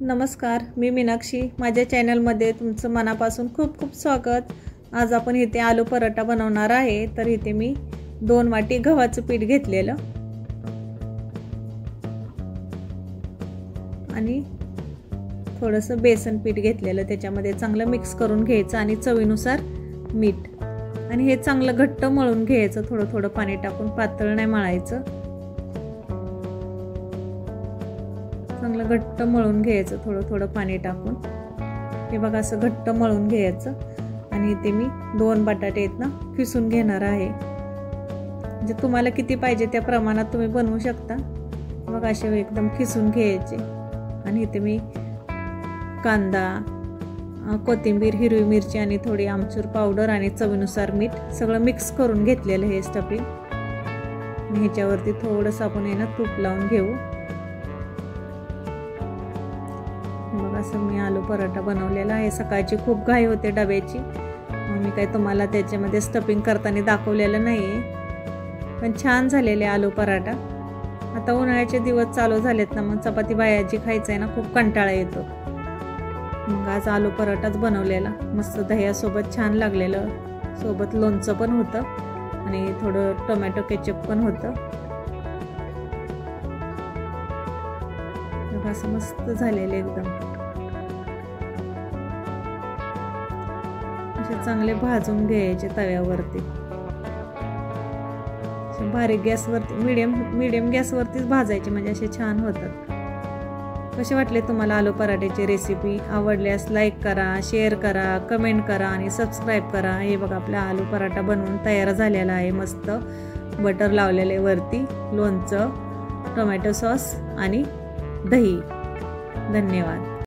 नमस्कार, मी मीनाक्षी. माझ्या चॅनलमध्ये तुमचं मनापासून खूप खूप स्वागत. आज आपण इथे आलू पराठा बनवणार आहे. तर इथे मी 2 वाटी गव्हाचं पीठ घेतलेलं आणि थोडंसं बेसन पीठ घेतलेलं, त्याच्यामध्ये चांगलं मिक्स करून घ्यायचं आणि चवीनुसार मीठ आणि हे चांगलं घट्ट मळून घ्यायचं. थोडं थोडं पाणी टाकून, पातळ नाही मळायचं. चांगलं घट्ट मळून घ्यायचं थोडं थोडं पाणी टाकून. हे बघा असं घट्ट मळून घ्यायचं. आणि इथे मी 2 बटाटे आहेत ना किसून घेणार आहे. म्हणजे तुम्हाला किती पाहिजे त्या प्रमाणात तुम्ही बनवू शकता. बघा असे एकदम किसून घ्यायचे. आणि इथे मी कांदा, कोथिंबीर, हिरवी मिरची आणि थोडी आमचूर पावडर आणि चवीनुसार मीठ सगळं मिक्स करून घेतलेलं हे स्टफिंग. आणि ह्याच्यावरती थोडंसं आपण आहे ना तूप लावून घेऊ. बघा असं मी आलू पराठा बनवलेला आहे. सकाळची खूप घाई होते डब्याची, मग मी काही तुम्हाला त्याच्यामध्ये स्टफिंग करताना दाखवलेलं नाही आहे. पण छान झालेले आलू पराठा. आता उन्हाळ्याचे दिवस चालू झालेत ना, मग चपाती भाजी खायचं आहे ना, खूप कंटाळा येतो. मग आज आलू पराठाच बनवलेला. मस्त दह्यासोबत छान लागलेलं. सोबत लोणचं पण होतं आणि थोडं टोमॅटो केचप पण होतं. असं मस्त झालेले एकदम. असे चांगले भाजून घ्यायचे तव्यावरती. बारीक गॅसवरती, मीडियम गॅसवरतीच भाजायचे, म्हणजे असे छान होतात. कसे वाटले तुम्हाला आलू पराठ्याची रेसिपी? आवडल्यास लाईक करा, शेअर करा, कमेंट करा आणि सबस्क्राईब करा. हे बघा आपला आलू पराठा बनवून तयार झालेला आहे. मस्त बटर लावलेले वरती, लोणचं, टोमॅटो सॉस आणि दही. धन्यवाद.